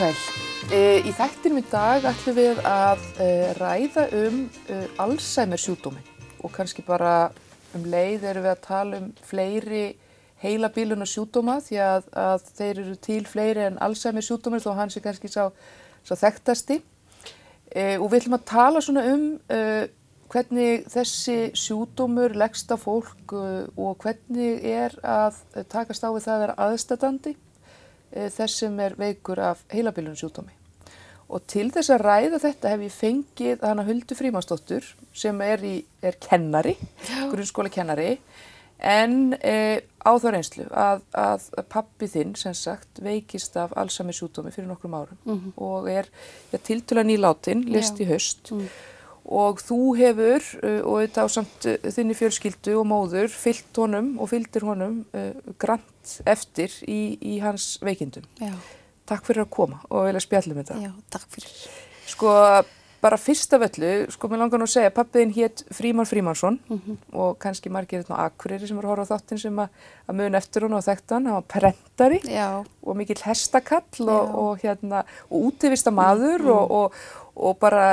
Sæl. Í þættinum í dag ætlum við að ræða Alzheimer sjúkdóminn og kannski bara leið erum við að tala fleiri heilabiluna sjúkdóma því að þeir eru til fleiri en Alzheimer sjúkdóminn þó hann sé kannski sá þekktasti. Og við ætlum að tala svona hvernig þessi sjúkdómur leggst á fólk og hvernig að takast á við það að vera aðstandandi þess sem veikur af heilabilun sjúkdómi. Og til þess að ræða þetta hef ég fengið hana Huldu Frímannsdóttur sem er kennari, grunnskólakennari, en á þá reynslu að pabbi þinn sem sagt veikist af Alzheimer sjúkdómi fyrir nokkrum árum og tiltölulega nýlátin, lést í haust. Og þú hefur, og þetta ásamt þinni fjölskyldu og móður, fylgt honum og fylgdir honum grannt eftir í hans veikindum. Já. Takk fyrir að koma og vilja spjalla um þetta. Já, takk fyrir. Sko, bara fyrst af öllu, mér langar nú að segja, pabbiðinn hét Frímann Frímannsson og kannski margir á Akureyri sem eru að horfa á þáttinn sem að mun eftir hann og þekktu hann. Hann var prentari og mikill hestakall og útivistamaður og bara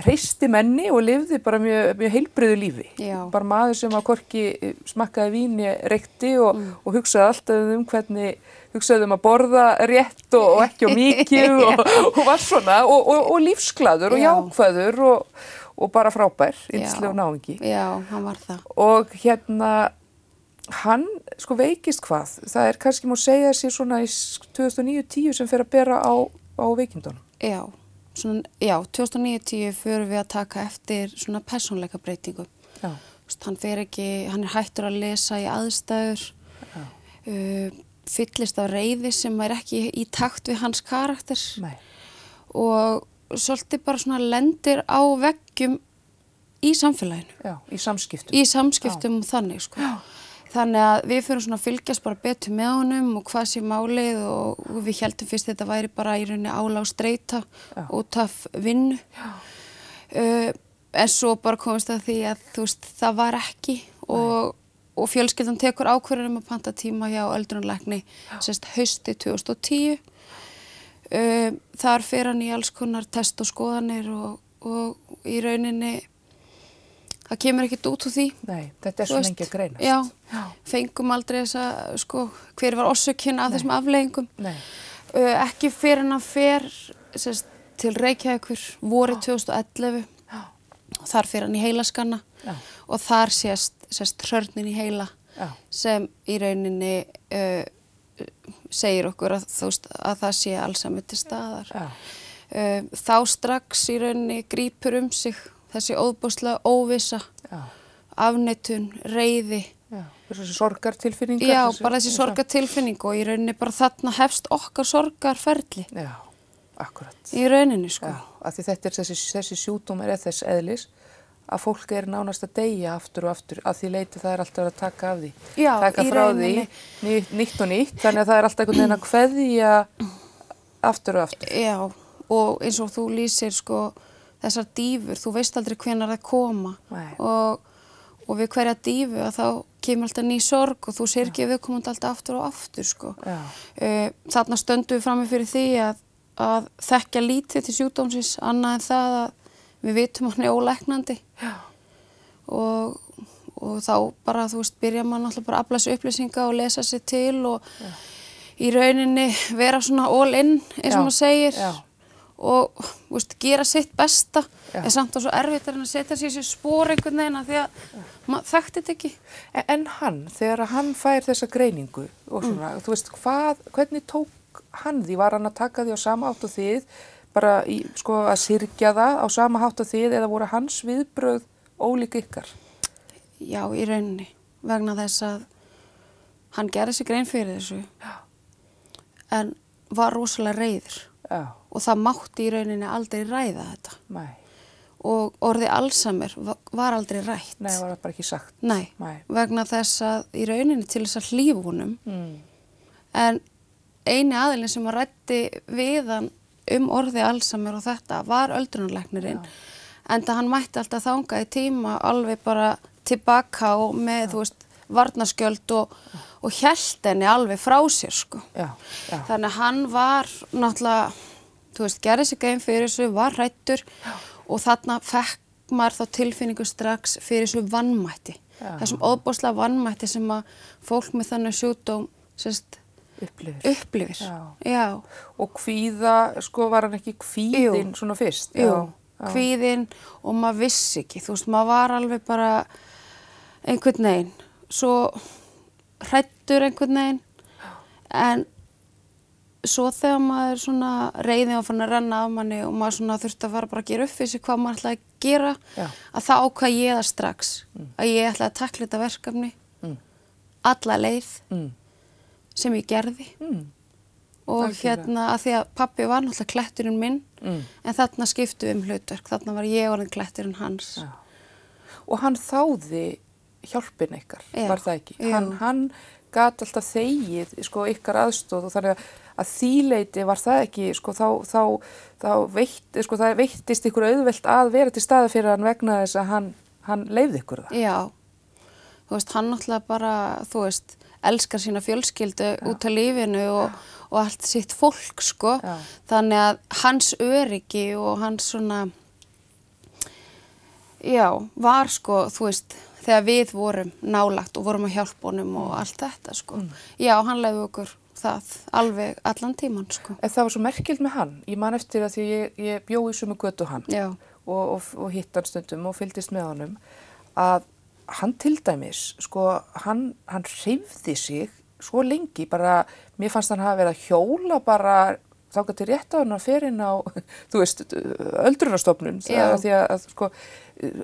hreysti menni og lifði bara mjög heilbrigðu lífi. Já. Bara maður sem að hvorki smakkaði vín reykti og hugsaði alltaf hvernig hugsaði að borða rétt og ekki mikið og var svona og lífsglaður og jákvæður og bara frábær, yndislegur náungi. Já, hann var það. Og hann veikist hvað? Það kannski má segja sér svona í 2009-10 sem fer að bera á veikindunum. Já. 2009-10 förum við að taka eftir svona persónleika breytingum. Já. Hann hættur að lesa í aðstæður, fyllist af reiði sem ekki í takt við hans karakter. Nei. Og svolítið bara svona lendir á veggjum í samfélaginu. Já, í samskiptum. Í samskiptum og þannig, sko. Já. Þannig að við fyrir svona að fylgjast bara betur með honum og hvað sé málið og við heldum fyrst þetta væri bara í rauninni álag og streita út af vinnu. En svo bara komist að því að það var ekki og fjölskyldan tekur ákvörðun að panta tíma hjá öldrunarlækni hausti 2010. Þar fer hann í alls konar test og skoðanir og í rauninni það kemur ekkert út úr því. Nei, þetta svo lengi að greinast. Já, fengum aldrei þessa, hver var orsökin af þessum afleiðingum. Nei. Ekki fyrir hann fer til Reykjavíkur vorið 2011. Já. Og þar fer hann í heilaskanna og þar sést hrörnin í heila sem í rauninni segir okkur að það sé Alzheimer til staðar. Þá strax í rauninni grípur sig þessi óbúslega óvissa, afneitun, reiði. Þessi sorgartilfinningar. Já, bara þessi sorgartilfinning og í rauninni bara þarna hefst okkar sorgarferli. Já, akkurat. Í rauninni, sko. Já, af því þetta þessi sjúkdómur þess eðlis að fólk nánast að deyja aftur og aftur af því leyti það alltaf að taka af því. Já, taka frá því nýtt og nýtt, þannig að það alltaf einhvern veginn að kveðja aftur og aftur. Já, og eins og þú lýsir, þessar dýfur, þú veist aldrei hvenær það koma og við hverja dýfu að þá kemur alltaf ný sorg og þú syrgir viðkomandi alltaf aftur og aftur, Þarna stöndum við frammi fyrir því að þekkja lítið til sjúkdómsins annað en það að við vitum hann ólæknandi og þá bara, byrja maður alltaf bara að afla sér upplýsinga og lesa sér til og í rauninni vera svona all in, eins og maður segir. Já. Og gera sitt besta er samt og svo erfitt að setja sér sér spor einhvern veginn því að maður þekkti þetta ekki. En hann, þegar hann fær þessa greiningu og svona, hvernig tók hann því? Var hann að taka því á sama hátt og þið, bara að syrgja það á sama hátt og þið eða voru hans viðbrögð ólík ykkar? Já, í rauninni, vegna þess að hann gerði sér grein fyrir þessu en var rosalega reiður. Já. Og það mátti í rauninni aldrei ræða þetta. Nei. Og orðið Alzheimer var aldrei rætt. Nei, var það bara ekki sagt. Nei. Vegna þess að í rauninni til þess að hlífa honum. En eini aðilinn sem ræddi við hann orðið Alzheimer og þetta var öldrunarlæknirinn. Enda hann mætti alltaf þangað í tíma alveg bara tilbaka og með, varnarskjöld og hélt henni alveg frá sér, Þannig að hann var náttúrulega þú veist, gerði sig grein fyrir þessu, var hræddur og þarna fekk maður þá tilfinningu strax fyrir þessu vanmætti. Þessum ofboðslega vanmætti sem að fólk með þannig sjúkdóm upplifir. Já. Og kvíða, sko, var hann ekki kvíðinn svona fyrst? Jú, kvíðinn og maður vissi ekki, þú veist, maður var alveg bara einhvern veginn, svo hræddur einhvern veginn, en svo þegar maður svona reiðin var fann að renna af manni og maður svona þurfti að fara bara að gera upp fyrir sig hvað maður ætlaði að gera, að þá ákvað ég það strax, að ég ætlaði að takla þetta verkefni, alla leið sem ég gerði og hérna að því að pabbi var náttúrulega kletturinn minn, en þarna skiptum við hlutverk, þarna var ég orðin kletturinn hans. Og hann þáði hjálpin ykkar, var það ekki? Hann gat alltaf þegið, sko, ykkar aðstóð og þannig að því leyti var það ekki, sko, það veittist ykkur auðvelt að vera til staðar fyrir hann vegna þess að hann leyfði ykkur það. Já, þú veist, hann náttúrulega bara, þú veist, elskar sína fjölskyldu út af lífinu og allt sitt fólk, sko. Þannig að hans öryggi og hans svona, var, sko, þú veist, þegar við vorum nálagt og vorum að hjálpa honum og allt þetta, sko. Já, hann leyfði okkur það alveg allan tíman, sko. En það var svo merkilt með hann. Ég man eftir að því ég bjó í sömu götu hann og hitt hann stundum og fylgdist með honum, að hann til dæmis, sko, hann hreyfði sig svo lengi, bara, mér fannst hann hafa verið að hjóla bara þangað til rétt á hann að fer inn á, þú veist, öldrunarstofnun, því að, sko,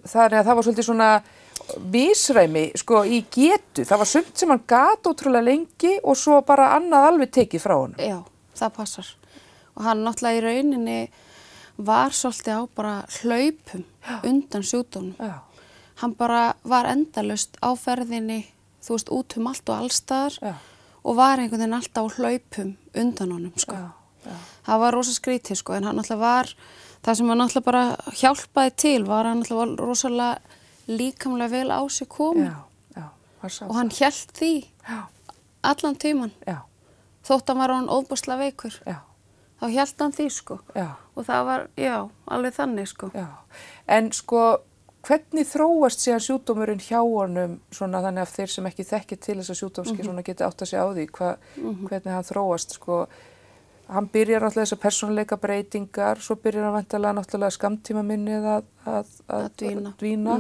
það var svolítið svona misræmi, sko, í getu. Það var sumt sem hann gat ótrúlega lengi og svo bara annað alveg tekið frá honum. Já, það passar. Og hann náttúrulega í rauninni var svolítið á bara hlaupum undan sjúkdómnum. Já. Hann bara var endalaust á ferðinni, þú veist, út allt og allstaðar og var einhvern veginn alltaf á hlaupum undan honum, sko. Það var rosa skrítið, sko, en hann náttúrulega var, það sem hann náttúrulega bara hjálpaði til var hann náttúrulega var rosalega líkamlega vel á sig komin og hann hélt því allan tíman. Þótt hann var hann óbúslega veikur, þá hélt hann því, sko. Og það var, alveg þannig, sko. En, sko, hvernig þróast síðan sjúkdómurinn hjá honum svona þannig að þeir sem ekki þekkja til þessa sjúkdómski svona geti átt að segja á því hvernig hann þróast, sko, hann byrjar náttúrulega þessar persónuleika breytingar, svo byrjar hann væntanlega náttúrulega skammtímaminnið að dvína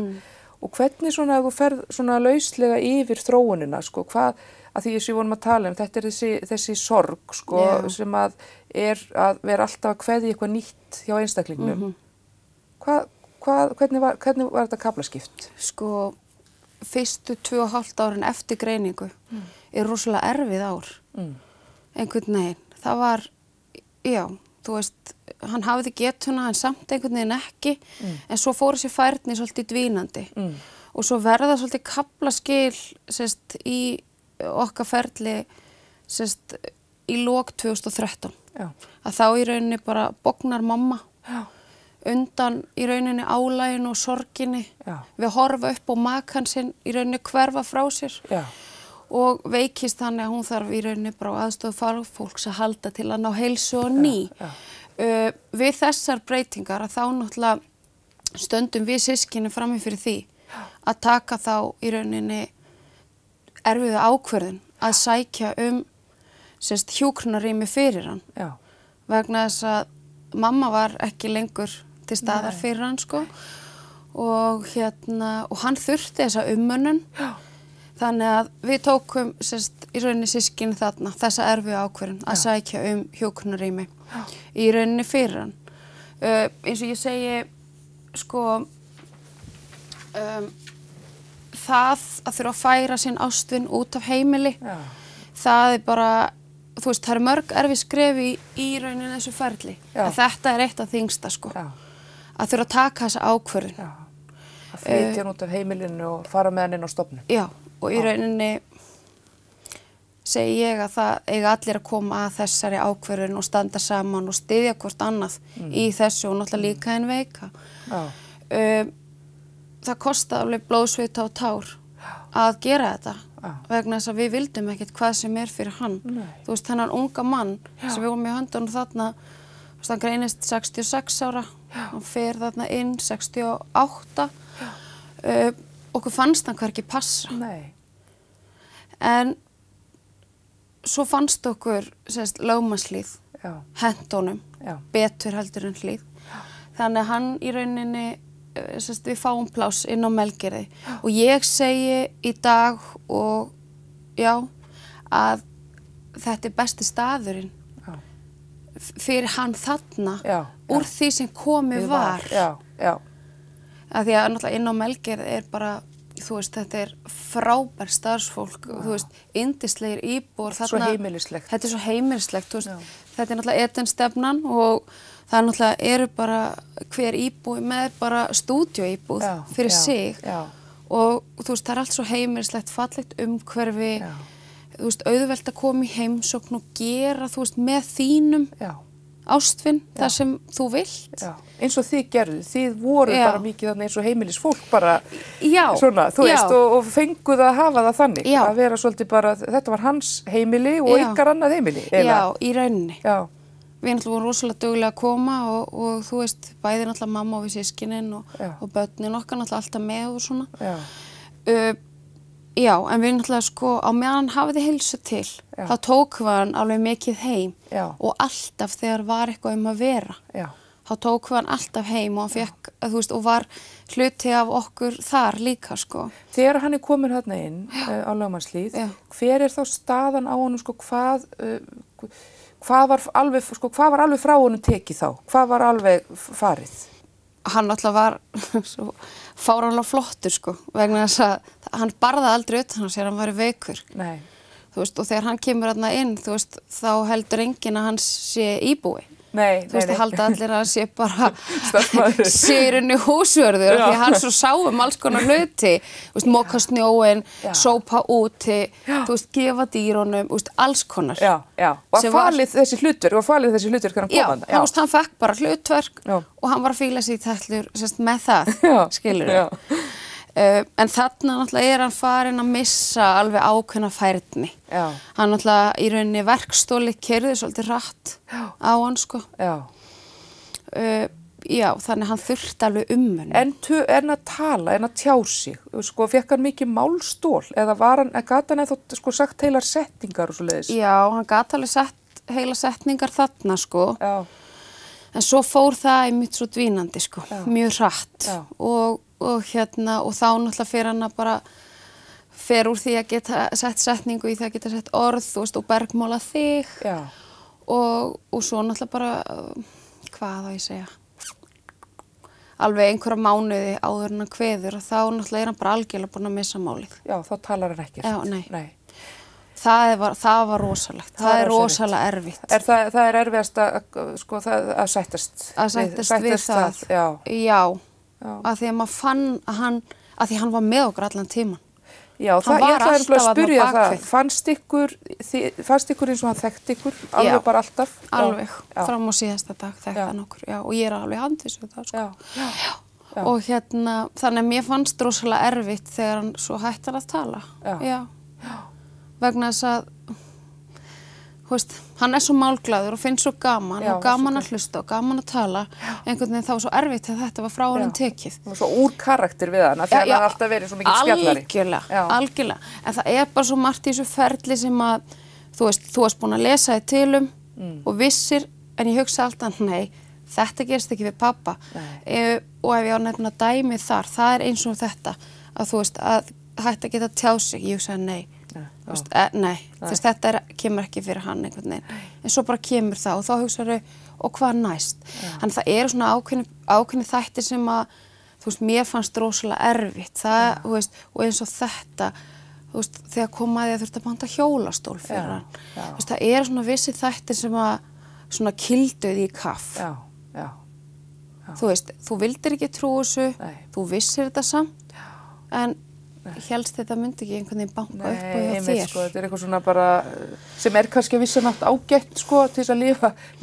og hvernig svona ef þú ferð svona lauslega yfir þróunina, sko, hvað, að því sem við vorum að tala um, þetta þessi sorg, sko, sem að vera alltaf að kveðja eitthvað nýtt hjá einstaklingnum. Hvernig var þetta kaflaskipt? Sko, fyrstu 2,5 árin eftir greiningu rosalega erfið ár. Einhvern veginn. Það var, þú veist, hann hafði getuna en samt einhvern veginn ekki, en svo fór þessi færni svolítið dvínandi. Og svo verða svolítið kaflaskil, sérst, í okkar ferli, sérst, í lok 2013. Að þá í rauninni bara bognar mamma. Undan í rauninni álaginu og sorginni, við horfa upp á makann sinn í rauninni hverfa frá sér og veikist þannig að hún þarf í rauninni bara aðstoð fagfólks að halda til að ná heilsu og ný. Við þessar breytingar að þá náttúrulega stöndum við systkini frammi fyrir því að taka þá í rauninni erfiðu ákvörðun að sækja hjúkrunarrými fyrir hann. Vegna þess að mamma var ekki lengur til staðar fyrir hann, sko, og hann þurfti þessa umönnun, þannig að við tókum, í rauninni systkini þarna, þessa erfiðu ákvörðun að sækja hjúkrunarrými í rauninni fyrir hann. Eins og ég segi, sko, það að þurfa að færa sinn ástvin út af heimili, það bara, þú veist, það mörg erfið skref í rauninni þessu ferli. Þetta eitt af þingsta, sko. Að þurfa að taka þessa ákvörðun. Að flytja hann út af heimilinu og fara með hann inn á stofnun. Já, og í rauninni segi ég að það eiga allir að koma að þessari ákvörðun og standa saman og styðja hvort annað í þessu og náttúrulega líka en veika. Það kostaði alveg blóðsvita og tár að gera þetta. Vegna þess að við vildum ekkert hvað sem fyrir hann. Þú veist, þennan unga mann sem við vorum í höndunum þarna hann greinist 66 ára, hann fer þarna inn 68, okkur fannst hann hvergi passa. Nei. En svo fannst okkur lögmannslíð, hentunum, betur heldur en hlíð. Þannig að hann í rauninni, við fáum pláss inn á Melgerði og ég segi í dag og að þetta besti staðurinn fyrir hann þarna úr því sem komið var. Að því að náttúrulega inn á Melgerði bara, þú veist, þetta frábær starfsfólk, þú veist, yndislegir íbúar. Svo heimilislegt. Þetta svo heimilislegt, þú veist, þetta náttúrulega Edenstefnan og það náttúrulega bara hver íbúi með bara stúdíóíbúð fyrir sig og þú veist, það allt svo heimilislegt, fallegt umhverfi, þú veist, auðvelt að koma í heimsókn og gera, þú veist, með þínum ástvinn, það sem þú vilt. Eins og þið gerðu, þið voru bara mikið þannig eins og heimilisfólk bara svona, þú veist, og fenguð að hafa það þannig, að vera svolítið bara, þetta var hans heimili og ykkar annað heimili. Já, í rauninni. Við náttúrulega vorum rosalega duglega að koma og þú veist, bæði náttúrulega mamma og við systkinin og börnin okkar náttúrulega alltaf með og svona. Já, en við náttúrulega sko, á meðan hann hafiði heilsu til, þá tókum við hann alveg mikið heim og alltaf þegar var eitthvað að vera, þá tókum við hann alltaf heim og hann fekk, þú veist, og var hluti af okkur þar líka, sko. Þegar hann komin þarna inn á lögmannslíð, hver þá staðan á honum, sko, hvað var alveg frá honum tekið þá? Hvað var alveg farið? Hann alltaf var svo fáránlega flottur, sko, vegna þess að hann barði aldrei utan hans þegar hann væri veikur. Nei. Þú veist, og þegar hann kemur þarna inn, þú veist, þá heldur enginn að hann sé íbúi. Nei, þú veist, það halda allir að sé bara sérunni húsvörður, því hann svo sáum alls konar hluti, þú veist, moka snjóin, sópa úti, þú veist, gefa dýrunum, þú veist, alls konar. Og falið þessi hlutverk þegar hann kom hann. Já, þú veist, hann fekk bara hlutverk og hann var að fíla sig í tætlur, með það, skilurðu. En þarna náttúrulega hann farinn að missa alveg ákveðna færni. Hann náttúrulega í rauninni verkstóli keyrði svolítið hratt á hann, sko. Já, þannig hann þurfti alveg henni. En að tala, en að tjá sig, sko, fekk hann mikið málstól eða gat hann eða sko sagt heilar setningar og svo leiðis? Já, hann gat alveg sett heila setningar þarna, sko. En svo fór það einmitt svo dvínandi, sko, mjög hratt og þá náttúrulega fer hann að bara fer úr því að geta sett setningu í það að geta sett orð, þú veist, og bergmála þig og svo náttúrulega bara, hvað á ég segja, alveg einhverja mánuði áður en hann kveður og þá náttúrulega hann bara algjörlega búinn að missa málið. Já, þá talar hann ekkert. Já, nei. Það var rosalegt. Það er rosalega erfitt. Það er erfiðast að sættast. Að sættast við það. Já. Af því að maður fann að hann var með okkur allan tíman. Já, ég ætlaði að spyrja það. Fannst ykkur eins og hann þekkti ykkur? Alveg bara alltaf? Alveg. Fram á síðasta dag þekkti hann okkur. Já, og ég alveg handviss við það, sko. Já. Og þannig að mér fannst rosalega erfitt þegar hann svo hættar að tala. Já. Vegna þess að, þú veist, hann svo málglaður og finnst svo gaman og gaman að hlusta og gaman að tala. Einhvern veginn þá var svo erfitt að þetta var frá honum tekið. Það var svo úr karakter við hann, þegar hann alltaf verið svo mikið spjallari. Algjörlega. En það bara svo margt í þessu ferli sem að, þú veist, þú varst búin að lesa þig til og vissir, en ég hugsa alltaf, nei, þetta gerist ekki við pappa. Og ef ég á nefna dæmi þar, það eins og þetta, að þú veist, að hætta að geta tjáð sig, ég hugsaði nei. Nei, þetta kemur ekki fyrir hann einhvern veginn, en svo bara kemur það og þá hugsaðu, og hvað næst? Þannig það svona ákveðni þættir sem að, þú veist, mér fannst rosalega erfitt, það, þú veist, og eins og þetta, þú veist, þegar kom að því að þurfti að panta hjólastól fyrir hann, þú veist, það svona vissi þættir sem að, svona kilduði í kaff. Þú veist, þú vildir ekki trúa þessu, þú vissir þetta samt, en hélst þetta myndi ekki einhvern veginn banka upp og hjá þér. Sko, þetta eitthvað svona bara, sem kannski að vissanátt ágætt, sko, til þess að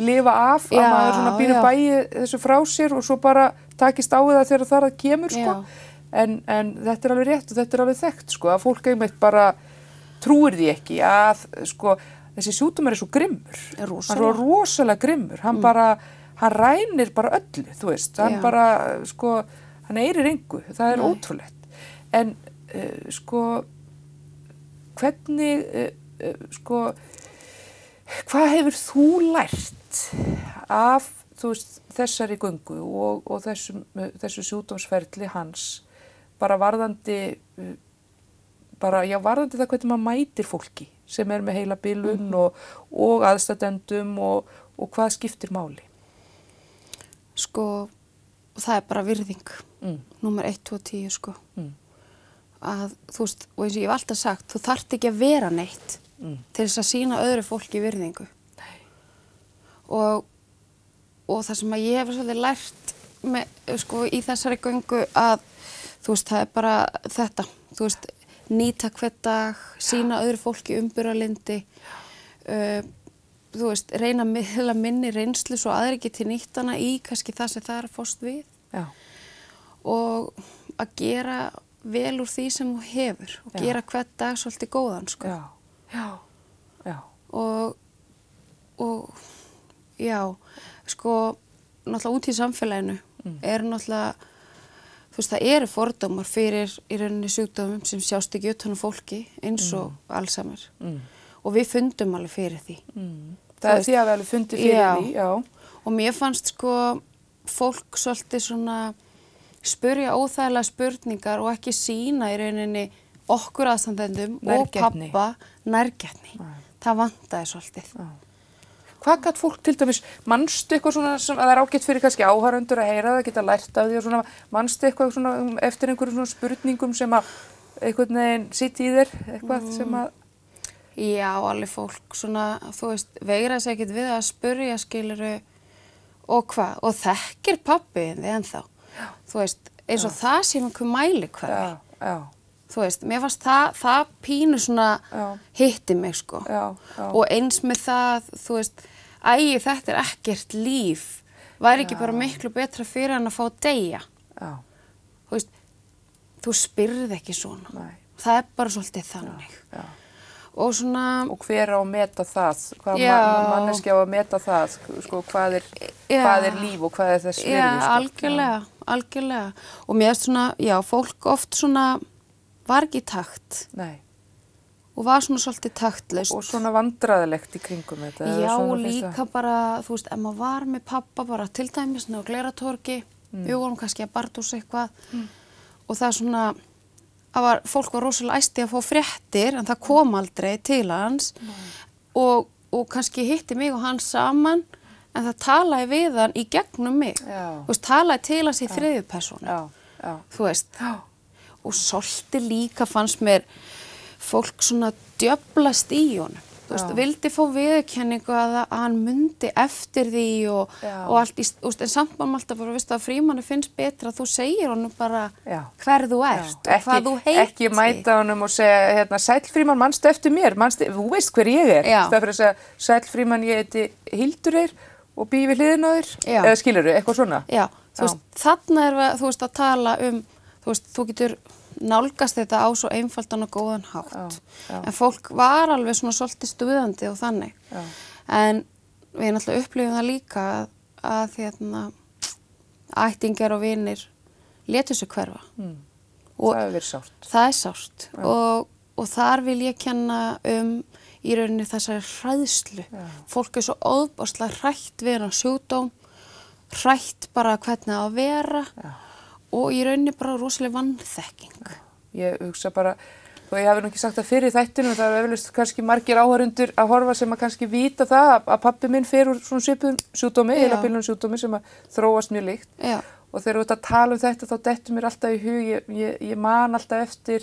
lifa af, að maður svona býður bæði þessu frá sér og svo bara takist á það þegar það kemur, sko. En þetta alveg rétt og þetta alveg þekkt, sko, að fólk einmitt bara trúir því ekki að, sko, þessi sjúkdómur svo grimmur. Hann svo rosalega grimmur. hann rænir bara öllu, þú veist, hann bara, sko, hann eirir engu, það ótrúlegt. En, sko, hvernig, sko, hvað hefur þú lært af, þú veist, þessari göngu og þessu sjúkdómsferli hans, bara varðandi það hvernig maður mætir fólki sem með heilabilun og aðstandendum og hvað skiptir máli? Sko, það bara virðing, númer 1, 2, 10, sko. Að, þú veist, og eins og ég hef alltaf sagt, þú þarft ekki að vera neitt til þess að sýna öðru fólki virðingu. Og það sem að ég hef svolítið lært sko, í þessari göngu að, þú veist, það bara þetta, þú veist, nýta hver dag, sýna öðru fólki umburðarlyndi, þú veist, reyna að miðla minni reynslu svo aðrir geti nýtt hana í kannski það sem það að fást við. Já. Og að gera vel úr því sem þú hefur og gera hver dag svolítið góðan, sko. Já. Og sko, náttúrulega út í samfélaginu náttúrulega, þú veist, það eru fordómar fyrir í rauninni sjúkdómum sem sjást ekki utan á fólki eins og Alzheimer og við fundum alveg fyrir því. Það því að við alveg fundið fyrir því, já. Og mér fannst sko fólk svolítið svona spurja óþægilega spurningar og ekki sýna í rauninni okkur aðstandendum og pappa nærgætni. Það vantaði svolítið. Hvað gat fólk til dæmis, manstu eitthvað svona sem að það ágætt fyrir kannski áhorfendur að heyra það, geta lært af því og svona, manstu eitthvað svona eftir einhverjum svona spurningum sem að einhvern veginn sitt í þér, eitthvað sem að... Já, alveg fólk svona, þú veist, veigra sig ekkert við að spurja, skiluru, og hvað, og þekkir pabbiðin þið ennþá, þú veist, eins og það sem einhver mælikvarði. Já. Þú veist, mér fannst það pínu svona hitti mig, sko. Og eins með það, þú veist, þetta ekkert líf, væri ekki bara miklu betra fyrir hann að fá að deyja. Þú veist, þú spyrð ekki svona. Nei. Það bara svolítið þannig. Og svona... Og hver á að meta það? Hvað manneskja á að meta það? Sko, hvað er líf og hvað er þess virði? Já, algjörlega. Og mér finnst svona, fólk oft svona var ekki í takt. Nei. Og var svona svolítið taktlaust. Og svona vandræðilegt í kringum þetta. Já, líka bara, þú veist, ef maður var með pappa bara til dæmis á Gleiratorgi, við vorum kannski að bardúsa eitthvað og það svona, fólk var rosalega æsti að fá fréttir en það kom aldrei til hans og kannski hitti mig og hann saman en það talaði við hann í gegnum mig. Þú veist, talaði til hans í þriðju persónu. Þú veist. Og svolítið líka fannst mér fólk svona djöflast í honum. Þú veist, vildi fá viðurkenningu að hann mundi eftir því og allt í, en samt maður alltaf bara, veistu að Frímanni finnst betra að þú segir honum bara hver þú ert og hvað þú heitir. Ekki mæta honum og segja, Sæll Frímann, manstu eftir mér, þú veist hver ég er. Það fyrir að segja, Sæll Frímann, ég heiti Hildur og bý við hliðina á þér, eða skilurðu, eitthvað svona. Já, þú veist, þarna þú veist, að tala þú veist, þú getur nálgast þetta á svo einfaldan og góðan hátt. En fólk var alveg svona svolítið stuðandi og þannig. En við náttúrulega upplifum það líka að ættingjar og vinir létu sig hverfa. Það hefur verið sárt. Það er sárt. Og þar vil ég kenna í rauninni þessari hræðslu. Fólk er svo óbáslega hrætt við hann sjúkdóm, hrætt bara hvernig það á að vera. Og í rauninni bara rosalega vanþekking. Ég hugsa bara, og ég hafi nú ekki sagt það fyrir þættinu, það er eflaust kannski margir áhorfendur að horfa sem að kannski vita það að pabbi minn fer úr svona svipuðum sjúkdómi, heilabilun sjúkdómi sem að þróast mjög líkt. Og þegar þú ert að tala þetta þá dettur mér alltaf í hug, ég man alltaf eftir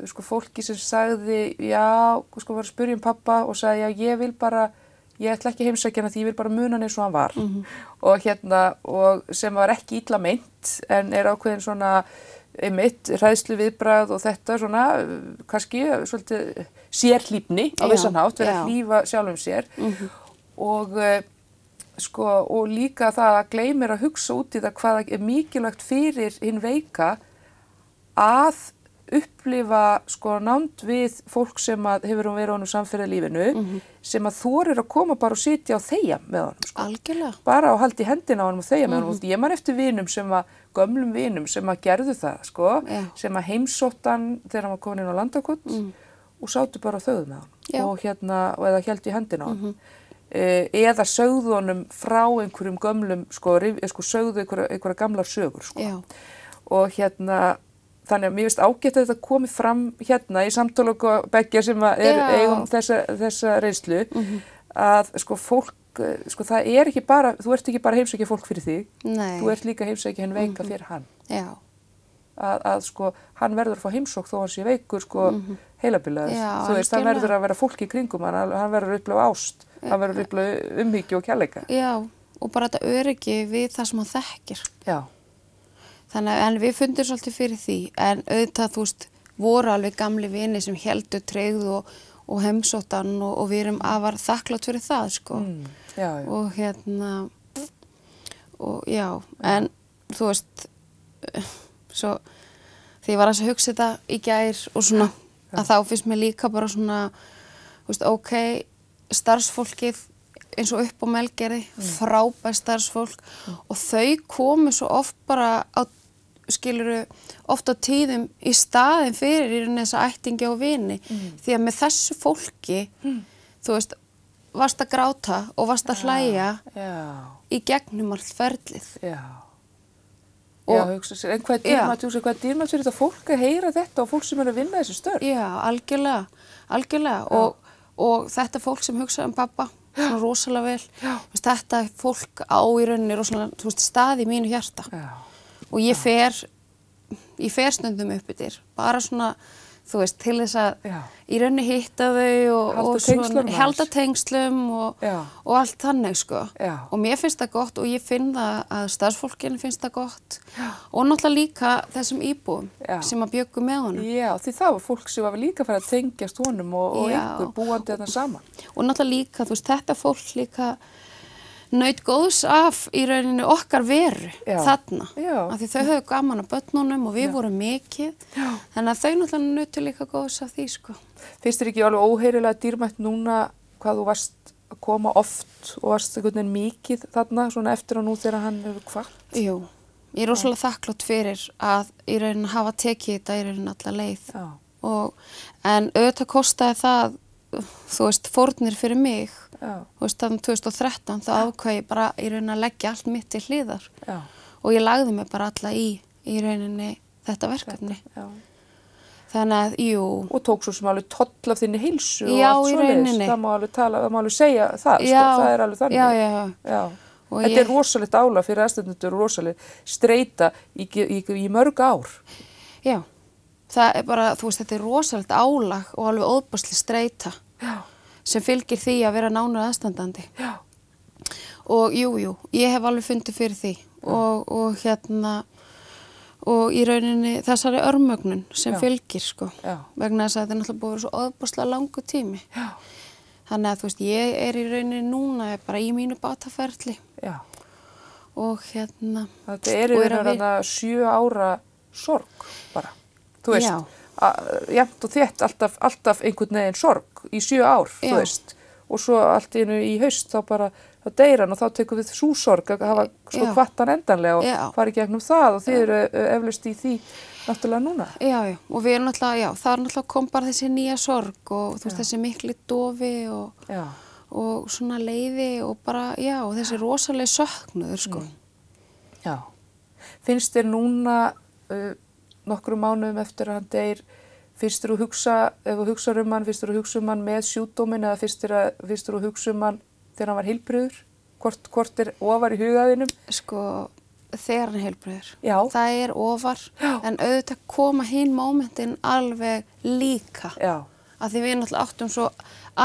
sko fólki sem sagði, sko var að spyrja pappa og sagði, ég ætla ekki að heimsækja hana því ég vil bara muna hann eins og hann var. Og sem var ekki illa meint en er ákveðin svona einmitt hræðslu viðbragð og þetta svona kannski svolítið sérhlífni á vissan hátt, verið að hlífa sjálfum sér. Og líka það að gleymir að hugsa út í það hvað er mikilvægt fyrir hinn veika að upplifa sko nánd við fólk sem að hefur verið honum samferða lífinu sem að þorir að koma bara og sitja og þegja með honum sko. Algjörlega. Bara og halda í hendina á honum og þegja með honum. Ég man eftir vinum sem að, gömlum vinum sem að gerðu það sko, sem að heimsótt hann þegar hann var komin inn á Landakot og sátu bara og þögðu með hann og eða héldu í hendina á hann. Eða sögðu honum frá einhverjum gömlum sko sögðu einhverja gamlar sögur sko. Og þannig að mér finnst ágætt að þetta komi fram í samtali og beggja sem eigum þessa reynslu að sko fólk, sko það ekki bara, þú ert ekki bara að heimsækja fólk fyrir þig, þú ert líka að heimsækja henn veika fyrir hann. Já. Að sko hann verður að fá heimsókn þó hann sé veikur sko heilabilaður. Þú veist, hann verður að vera fólk í kringum hann verður að upplifa ást, hann verður að upplifa umhyggju og kærleika. Já, og bara þetta öryggi við það sem hann þekkir. Já. Þannig að við fundum svolítið fyrir því, en auðvitað, þú veist, voru alveg gamli vini sem heldur tryggð og heimsóttan og við erum afar þakklátt fyrir það, sko. Og og já, en þú veist, svo þegar ég var að hugsa þetta í gær og svona, að þá finnst mér líka bara svona, þú veist, ok, starfsfólkið eins og upp á Melgerði, frábært starfsfólk og þau komu svo oft bara á, skiluru, oft á tíðum í staðin fyrir í rauninni þessa ættingi og vini því að með þessu fólki, þú veist, varst að gráta og varst að hlæja í gegnum allt ferlið. Já. Já, hugsa sér, en hvað er dýrmætt fyrir þetta fólk að heyra þetta og fólk sem er að vinna þessi störf? Já, algjörlega. Og þetta fólk sem hugsa pappa svona rosalega vel. Þetta fólk á í rauninni rosalega, þú veist, stað í mínu hjarta. Já. Og ég fer stundum upp yfir, bara svona, þú veist, til þess að í rauninni hitta þau og svona, halda tengslum og allt þannig, sko. Já. Og mér finnst það gott og ég finn það að starfsfólkinu finnst það gott og náttúrulega líka þessum íbúum sem að bjuggu með honum. Já, því það var fólk sem var líka farið að tengjast honum og ykkur búandi þarna saman. Og náttúrulega líka, þú veist, þetta fólk líka naut góðs af í rauninni okkar veru þarna. Af því þau höfðu gaman af börnunum og við vorum mikið. Þannig að þau náttúrulega nautu líka góðs af því, sko. Finnst þér ekki alveg óheyrilega dýrmætt núna hvað þú varst að koma oft og varst einhvern veginn mikið þarna svona eftir og nú þegar hann hefur hvarft? Jú, ég er rosalega þakklátt fyrir að í rauninni hafa tekið þetta í rauninni alla leið. En auðvitað kostaði það, þú veist, fórnir fyrir mig. Þú veist, þannig 2013 þá ákvað ég bara í rauninni að leggja allt mitt til hliðar og ég lagði mig bara alla í rauninni þetta verkefni. Þannig að, jú. Og tók svo sem alveg toll af þinni heilsu og allt svoleiðis. Það má alveg tala, það má alveg segja það, sko, það er alveg þannig. Já. Þetta er rosalegt álag fyrir aðstandendur og rosaleg streita í mörg ár. Já, það er bara, þú veist, þetta er rosalegt álag og alveg óbærslega streita. Já. Sem fylgir því að vera nánur aðstandandi. Já. Og jú, ég hef alveg fundið fyrir því og í rauninni þessari örmögnun sem fylgir, sko. Já. Vegna þess að þetta er náttúrulega búið að vera svo óbærslega langur tími. Já. Þannig að þú veist, ég er í rauninni núna bara í mínu bataferli. Já. Og Þetta er í rauninni 7 ára sorg bara, þú veist. Já. Jafnt og þétt alltaf einhvern veginn sorg í 7 ár, þú veist, og svo allt í einu í haust þá deyr hann og þá tekur við sú sorg að hafa sko hvatt hann endanlega og fara í gegnum það og þið eru eflaust í því náttúrulega núna. Já, og við erum náttúrulega, það er náttúrulega kom bara þessi nýja sorg og þú veist þessi mikli dofi og svona leiði og bara, og þessi rosalega söknuður, sko. Já. Finnst þér núna nokkrum mánuðum eftir að hann deyr, fyrst þér að hugsa, ef þú hugsar hann, fyrst þér að hugsa hann með sjúkdóminn eða fyrst þér að hugsa hann þegar hann var heilbrigður? Hvort er ofar í hugaðinum? Sko, þegar hann er heilbrigður. Já. Það er ofar, en auðvitað koma hinn mómentin alveg líka. Já. Af því við náttúrulega áttum svo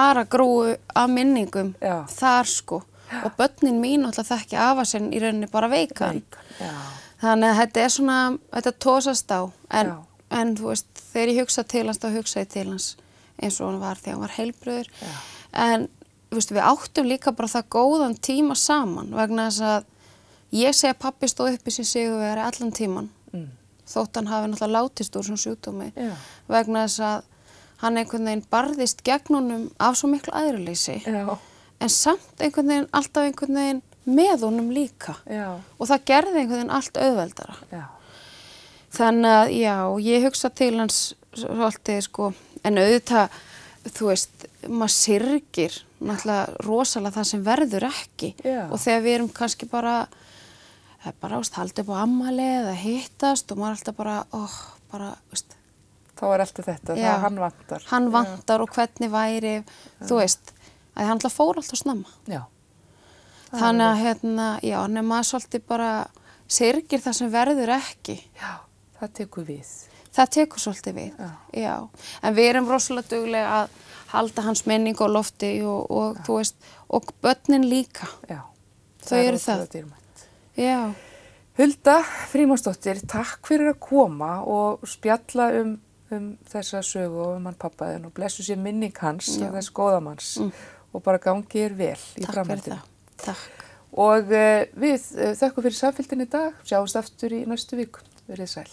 aðra grúu af minningum þar, sko. Já. Og börnin mín náttúrulega þekki afa sinn í rauninni bara veikan. Já. Þannig að þetta er svona, þetta tósast á, en þú veist, þegar ég hugsa til hans, þá hugsa ég til hans eins og hann var þegar hann var heilbrigður. En þú veist, við áttum líka bara það góðan tíma saman vegna þess að ég segi að pabbi stóð uppi sem sigurvegari allan tíman. þótt hann hafi náttúrulega látist úr svona sjúkdómi vegna þess að hann einhvern veginn barðist gegn honum af svo miklu æðruleysi en samt einhvern veginn, alltaf einhvern veginn með honum líka og það gerði einhvern veginn allt auðveldara. Þannig að já, ég hugsa til hans svolítið sko, en auðvitað, þú veist, maður syrgir náttúrulega rosalega það sem verður ekki og þegar við erum kannski bara haldið upp á afmæli eða hittast og maður alltaf bara, veist. Þá alltaf þetta, það hann vantar. Hann vantar og hvernig væri, þú veist, að hann alltaf fór alltaf snemma. Já. Þannig að já, nema maður svolítið bara syrgir það sem verður ekki. Já, það tekur við. Það tekur svolítið við, já. En við erum rosalega duglega að halda hans minningu á lofti og þú veist, og börnin líka. Já. Þau eru það. Já. Hulda Frímannsdóttir, takk fyrir að koma og spjalla um þessa sögu og hann pappaðinn og blessu sér minning hans og þess góðamanns og bara gangi vel í framhaldinu. Takk. Og við þökkum fyrir samfylgdina í dag, sjáumst aftur í næstu viku. Verið sæl.